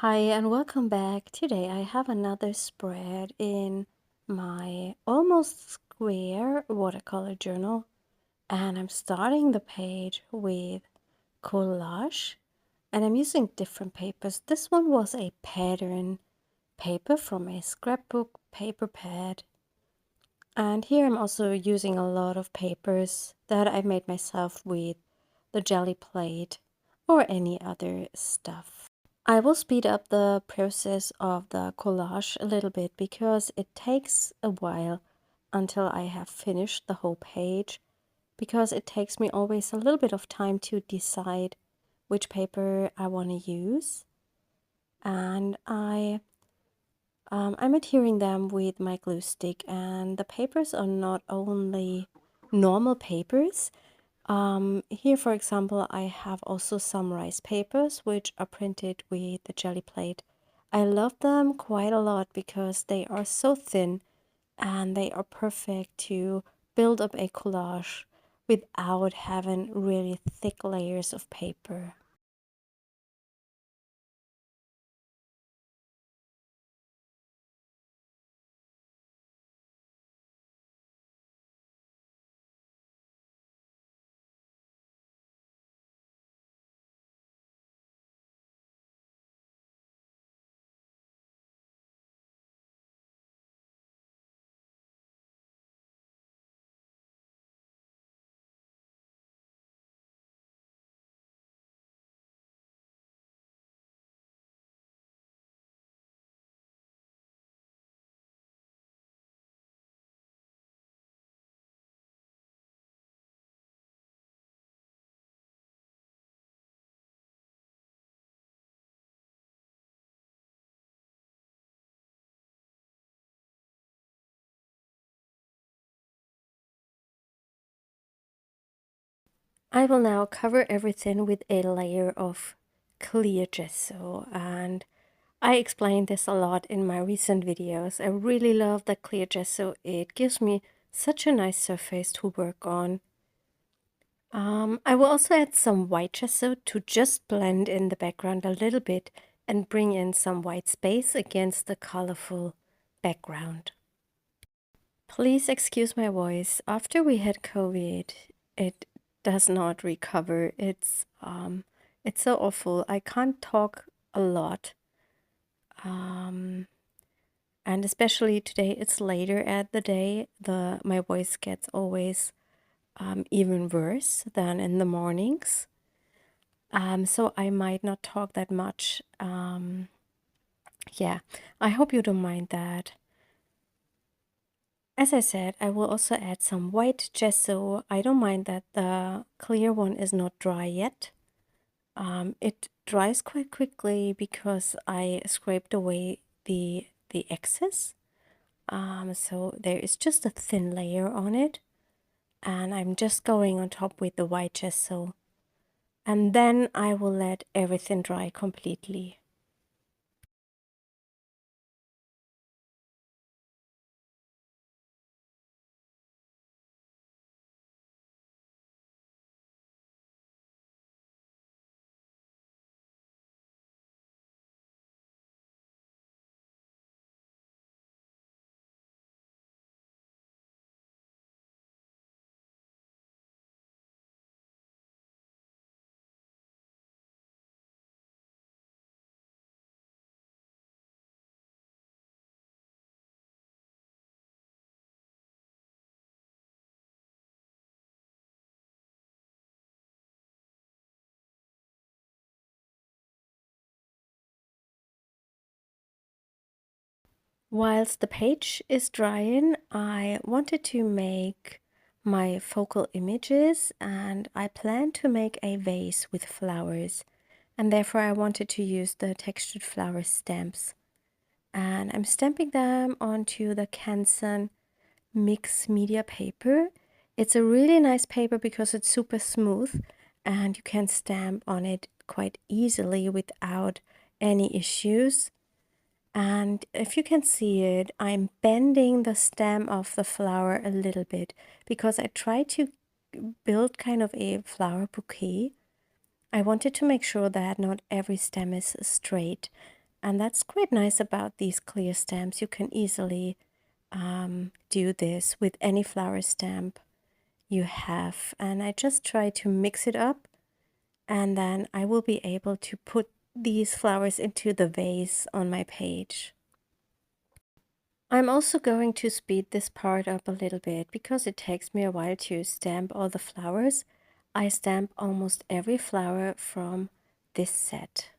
Hi and welcome back. Today I have another spread in my almost square watercolor journal, and I'm starting the page with collage, and I'm using different papers. This one was a pattern paper from a scrapbook paper pad, and here I'm also using a lot of papers that I made myself with the jelly plate or any other stuff. I will speed up the process of the collage a little bit because it takes a while until I have finished the whole page, because it takes me always a little bit of time to decide which paper I want to use. And I'm adhering them with my glue stick, and the papers are not only normal papers. Here, for example, I have also some rice papers which are printed with the jelly plate. I love them quite a lot because they are so thin and they are perfect to build up a collage without having really thick layers of paper. I will now cover everything with a layer of clear gesso, and I explained this a lot in my recent videos. I really love the clear gesso. It gives me such a nice surface to work on. I will also add some white gesso to just blend in the background a little bit and bring in some white space against the colorful background. Please excuse my voice. After we had COVID, it does not recover. It's so awful. I can't talk a lot. And especially today, it's later at the day. My voice gets always even worse than in the mornings. So I might not talk that much. Yeah, I hope you don't mind that. As I said, I will also add some white gesso. I don't mind that the clear one is not dry yet. It dries quite quickly because I scraped away the excess. So there is just a thin layer on it, and I'm just going on top with the white gesso. And then I will let everything dry completely. Whilst the page is drying, I wanted to make my focal images, and I plan to make a vase with flowers, and therefore I wanted to use the textured flower stamps. And I'm stamping them onto the Canson mixed media paper. It's a really nice paper because it's super smooth and you can stamp on it quite easily without any issues. And if you can see it, I'm bending the stem of the flower a little bit because I tried to build kind of a flower bouquet. I wanted to make sure that not every stem is straight. And that's quite nice about these clear stamps. You can easily do this with any flower stamp you have. And I just try to mix it up, and then I will be able to put these flowers into the vase on my page. I'm also going to speed this part up a little bit because it takes me a while to stamp all the flowers. I stamp almost every flower from this set.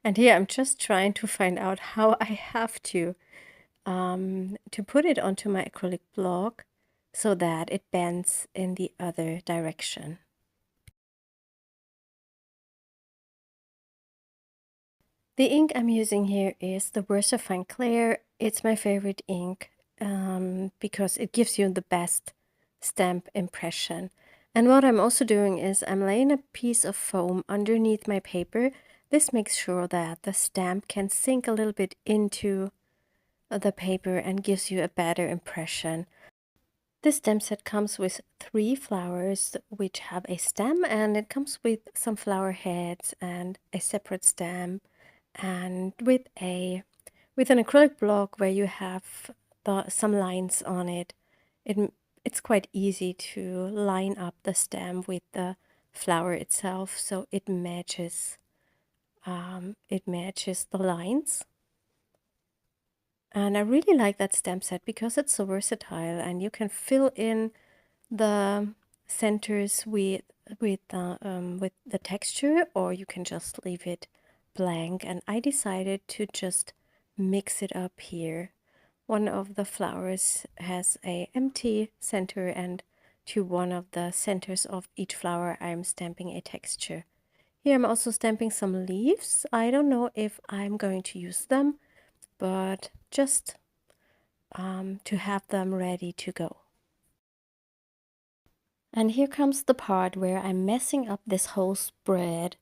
And here I'm just trying to find out how I have to put it onto my acrylic block so that it bends in the other direction. The ink I'm using here is the Versafine Clear. It's my favorite ink because it gives you the best stamp impression. And what I'm also doing is I'm laying a piece of foam underneath my paper. This makes sure that the stamp can sink a little bit into the paper and gives you a better impression. This stamp set comes with 3 flowers which have a stem, and it comes with some flower heads and a separate stamp, and with an acrylic block where you have some lines on it. It's quite easy to line up the stem with the flower itself, so it matches the lines. And I really like that stamp set because it's so versatile, and you can fill in the centers with the texture, or you can just leave it blank. And I decided to just mix it up here. One of the flowers has a empty center, and to one of the centers of each flower I'm stamping a texture. Here I'm also stamping some leaves. I don't know if I'm going to use them, but just to have them ready to go. And here comes the part where I'm messing up this whole spread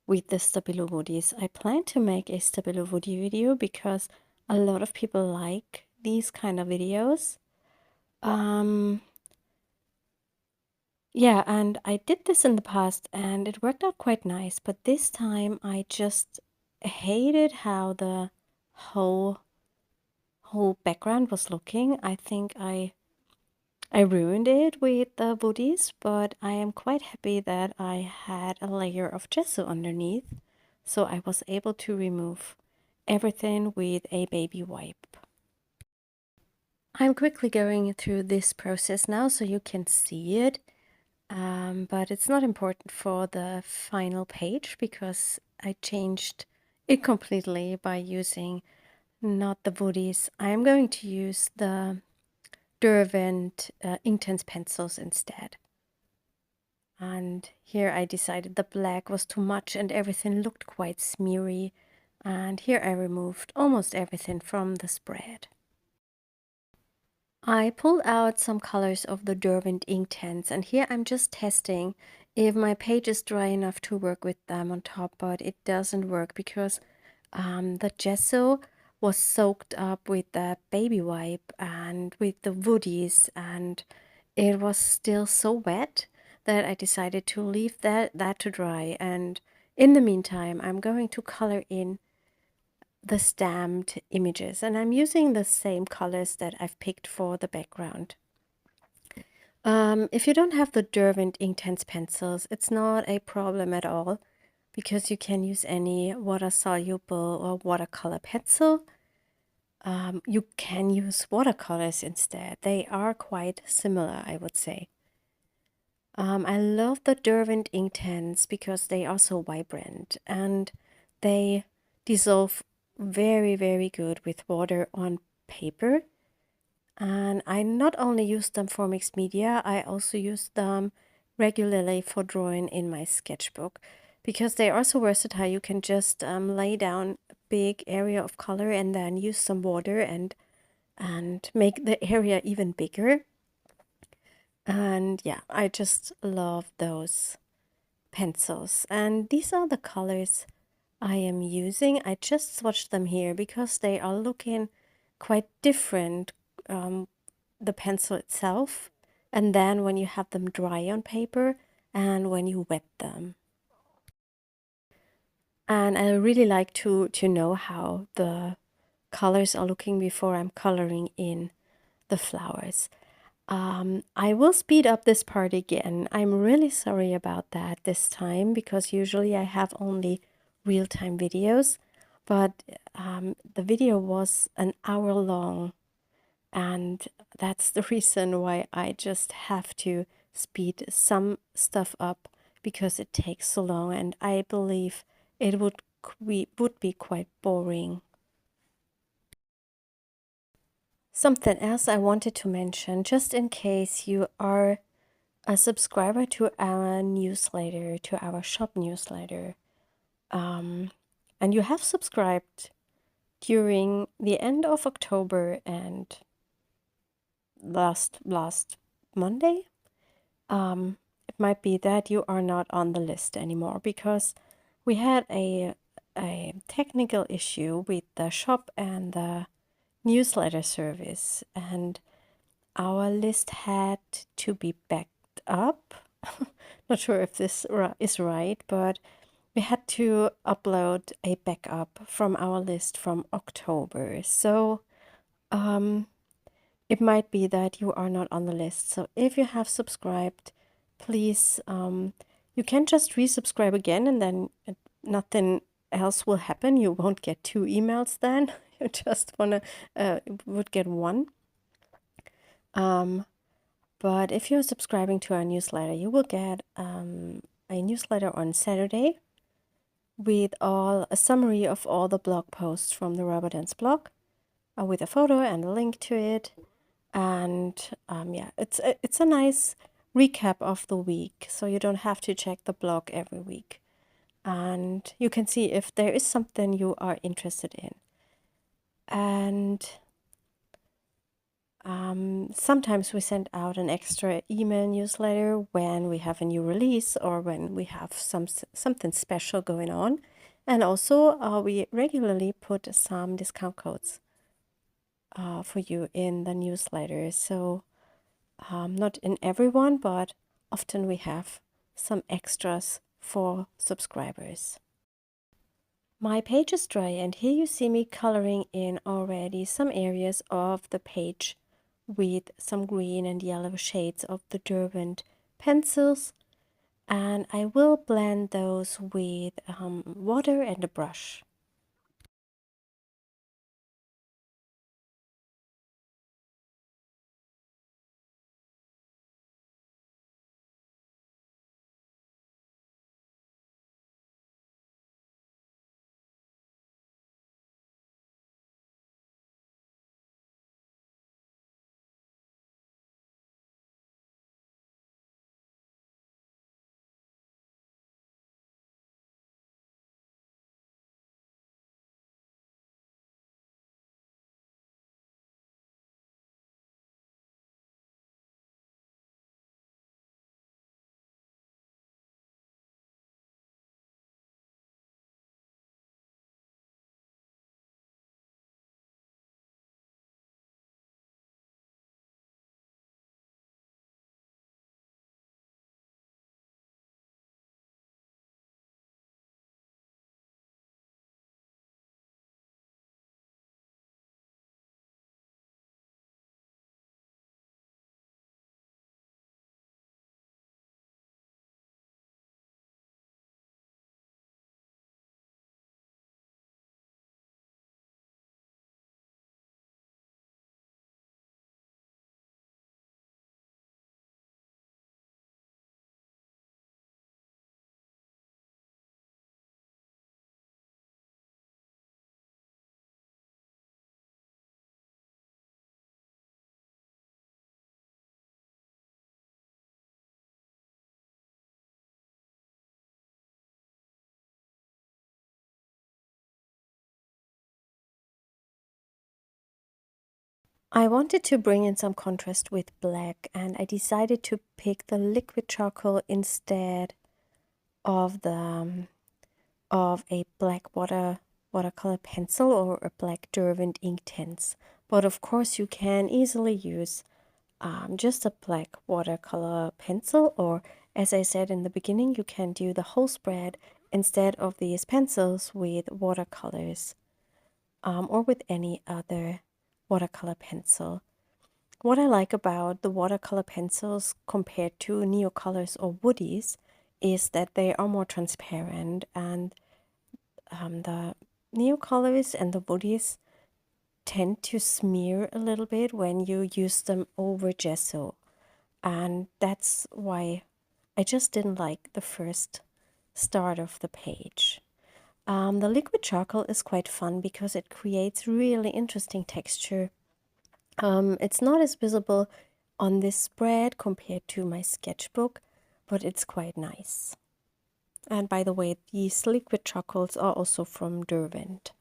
with the Stabilo Woodys. I plan to make a Stabilo Woody video because a lot of people like these kind of videos. Yeah, and I did this in the past and it worked out quite nice, but this time I just hated how the whole background was looking. I think I ruined it with the Woodies, but I am quite happy that I had a layer of gesso underneath, so I was able to remove everything with a baby wipe. I'm quickly going through this process now so you can see it, but it's not important for the final page because I changed it completely by using not the Woodies. I'm going to use the Derwent Inktense pencils instead. And here I decided the black was too much and everything looked quite smeary. And here I removed almost everything from the spread. I pulled out some colors of the Derwent Inktense, and here I'm just testing if my page is dry enough to work with them on top, but it doesn't work because the gesso was soaked up with the baby wipe and with the Woodies, and it was still so wet that I decided to leave that to dry. And in the meantime, I'm going to color in the stamped images, and I'm using the same colors that I've picked for the background. If you don't have the Derwent Inktense pencils, it's not a problem at all because you can use any water-soluble or watercolor pencil. You can use watercolors instead. They are quite similar, I would say. I love the Derwent Inktense because they are so vibrant and they dissolve very, very good with water on paper. And I not only use them for mixed media, I also use them regularly for drawing in my sketchbook because they are so versatile. You can just lay down a big area of color and then use some water and make the area even bigger. And yeah, I just love those pencils. And these are the colors I am using. I just swatched them here because they are looking quite different, the pencil itself, and then when you have them dry on paper and when you wet them. And I really like to know how the colors are looking before I'm coloring in the flowers. I will speed up this part again. I'm really sorry about that this time because usually I have only real-time videos, but the video was an hour long, and that's the reason why I just have to speed some stuff up because it takes so long, and I believe it would be quite boring. Something else I wanted to mention, just in case you are a subscriber to our newsletter, to our shop newsletter, and you have subscribed during the end of October and last Monday, it might be that you are not on the list anymore because we had a technical issue with the shop and the newsletter service, and our list had to be backed up. Not sure if this is right, but we had to upload a backup from our list from October. So it might be that you are not on the list. So if you have subscribed, please, you can just resubscribe again, and then nothing else will happen. You won't get 2 emails then. You just would get one. But if you're subscribing to our newsletter, you will get a newsletter on Saturday with a summary of all the blog posts from the Rubber Dance blog, with a photo and a link to it. And yeah, it's a nice recap of the week, so you don't have to check the blog every week. And you can see if there is something you are interested in. And sometimes we send out an extra email newsletter when we have a new release or when we have something special going on. And also we regularly put some discount codes for you in the newsletter. So not in everyone, but often we have some extras for subscribers. My page is dry, and here you see me coloring in already some areas of the page with some green and yellow shades of the Derwent pencils, and I will blend those with water and a brush. I wanted to bring in some contrast with black, and I decided to pick the liquid charcoal instead of the of a black watercolor pencil or a black Derwent Inktense. But of course you can easily use just a black watercolor pencil, or as I said in the beginning, you can do the whole spread instead of these pencils with watercolors or with any other watercolor pencil. What I like about the watercolor pencils compared to Neocolors or Woodys is that they are more transparent, and the Neocolors and the Woodys tend to smear a little bit when you use them over gesso, and that's why I just didn't like the first start of the page. The liquid charcoal is quite fun because it creates really interesting texture. It's not as visible on this spread compared to my sketchbook, but it's quite nice. And by the way, these liquid charcoals are also from Derwent.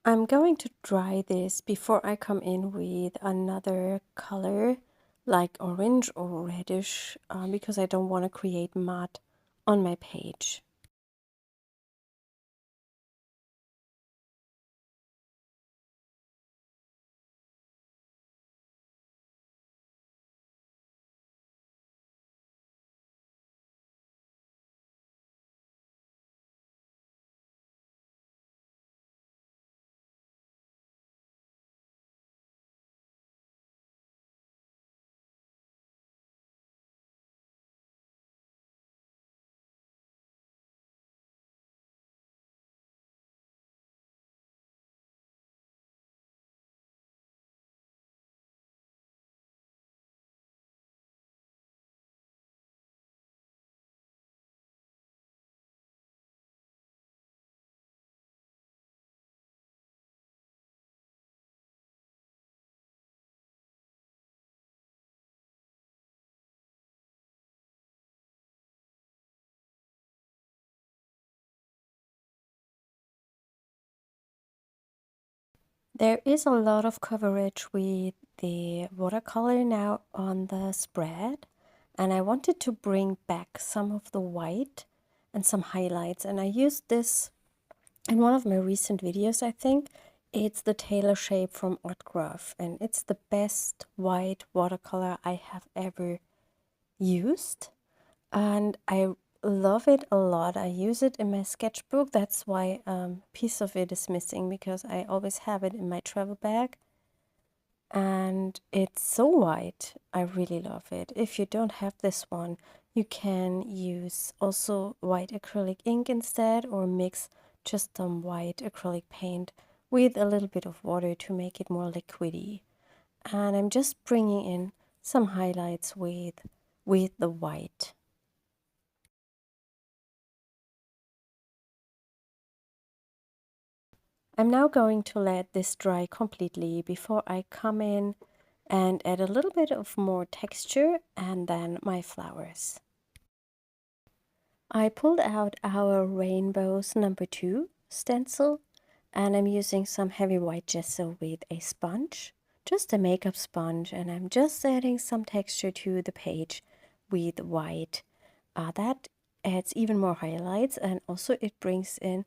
I'm going to dry this before I come in with another color like orange or reddish because I don't want to create mud on my page. There is a lot of coverage with the watercolor now on the spread, and I wanted to bring back some of the white and some highlights, and I used this in one of my recent videos, I think. It's the Tailor Shape from Artgraph, and it's the best white watercolor I have ever used, and I love it a lot. I use it in my sketchbook. That's why a piece of it is missing, because I always have it in my travel bag, and it's so white. I really love it. If you don't have this one, you can use also white acrylic ink instead, or mix just some white acrylic paint with a little bit of water to make it more liquidy. And I'm just bringing in some highlights with the white. I'm now going to let this dry completely before I come in and add a little bit of more texture and then my flowers. I pulled out our Rainbows #2 stencil, and I'm using some heavy white gesso with a sponge, just a makeup sponge, and I'm just adding some texture to the page with white. That adds even more highlights, and also it brings in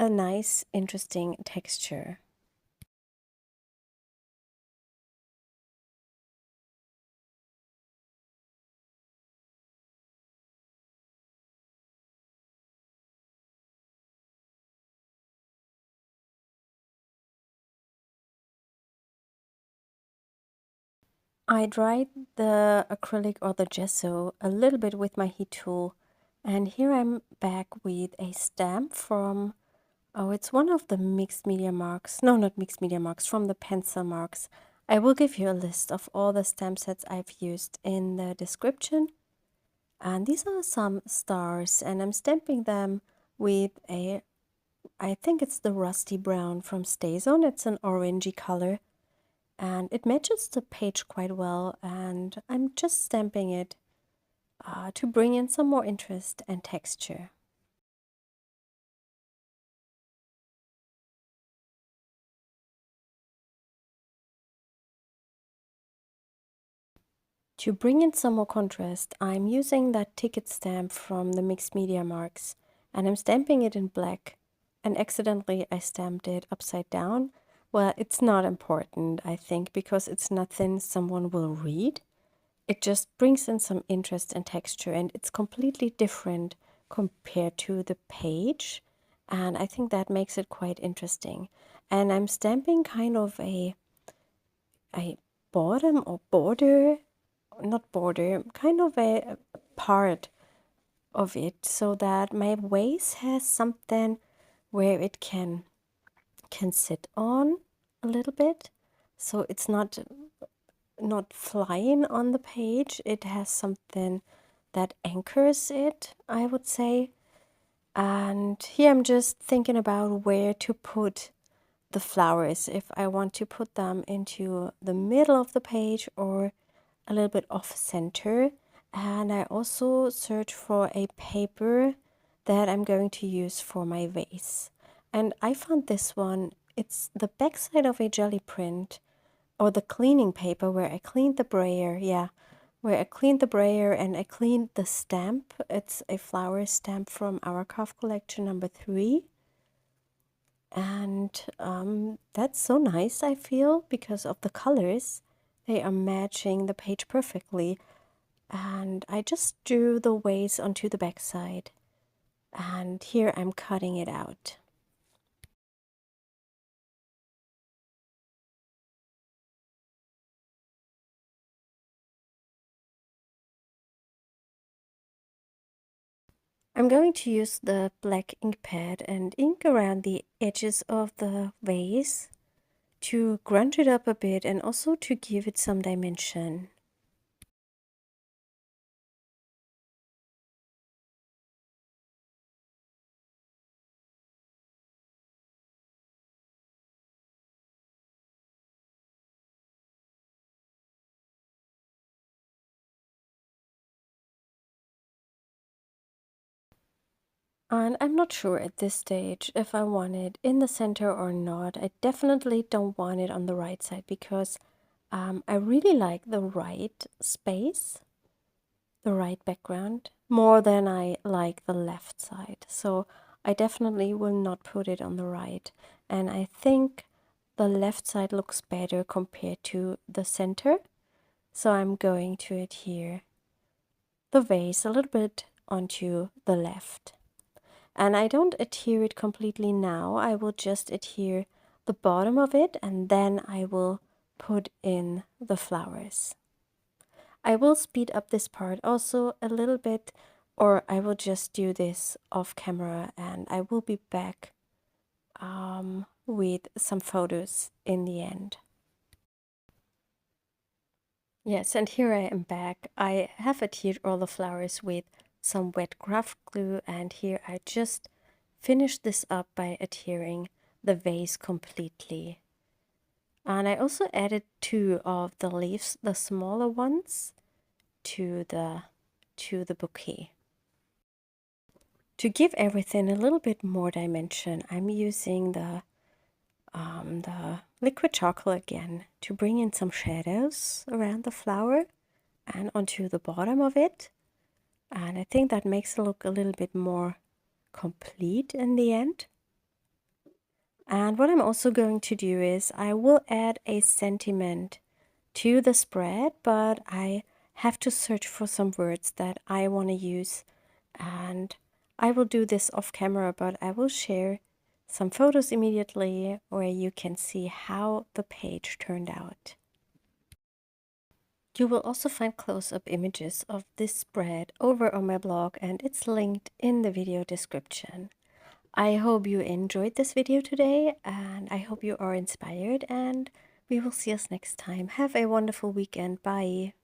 a nice, interesting texture. I dried the acrylic or the gesso a little bit with my heat tool, and here I'm back with a stamp from, oh, it's one of the mixed media marks. No, not mixed media marks, from the pencil marks. I will give you a list of all the stamp sets I've used in the description. And these are some stars, and I'm stamping them with a, I think it's the rusty brown from StayZone. It's an orangey color, and it matches the page quite well, and I'm just stamping it to bring in some more interest and texture. To bring in some more contrast, I'm using that ticket stamp from the mixed media marks, and I'm stamping it in black and accidentally I stamped it upside down. Well, it's not important, I think, because it's nothing someone will read. It just brings in some interest and texture, and it's completely different compared to the page. And I think that makes it quite interesting. And I'm stamping kind of a bottom or border, not border, kind of a part of it, so that my vase has something where it can sit on a little bit, so it's not flying on the page. It has something that anchors it, I would say. And here I'm just thinking about where to put the flowers, if I want to put them into the middle of the page or a little bit off center. And I also search for a paper that I'm going to use for my vase. And I found this one. It's the backside of a jelly print, or the cleaning paper where I cleaned the brayer. Yeah, where I cleaned the brayer and I cleaned the stamp. It's a flower stamp from our craft collection number 3. And that's so nice, I feel, because of the colors. They are matching the page perfectly. And I just drew the vase onto the back side. And here I'm cutting it out. I'm going to use the black ink pad and ink around the edges of the vase to grunge it up a bit and also to give it some dimension. And I'm not sure at this stage if I want it in the center or not. I definitely don't want it on the right side because I really like the right space, the right background, more than I like the left side. So I definitely will not put it on the right. And I think the left side looks better compared to the center. So I'm going to adhere the vase a little bit onto the left. And I don't adhere it completely now. I will just adhere the bottom of it and then I will put in the flowers. I will speed up this part also a little bit, or I will just do this off camera and I will be back with some photos in the end. Yes, and here I am back. I have adhered all the flowers with some wet craft glue, and here I just finished this up by adhering the vase completely. And I also added 2 of the leaves, the smaller ones, to the bouquet. To give everything a little bit more dimension, I'm using the liquid charcoal again to bring in some shadows around the flower and onto the bottom of it. And I think that makes it look a little bit more complete in the end. And what I'm also going to do is I will add a sentiment to the spread, but I have to search for some words that I want to use. And I will do this off camera, but I will share some photos immediately where you can see how the page turned out. You will also find close-up images of this spread over on my blog, and it's linked in the video description. I hope you enjoyed this video today, and I hope you are inspired, and we will see us next time. Have a wonderful weekend. Bye!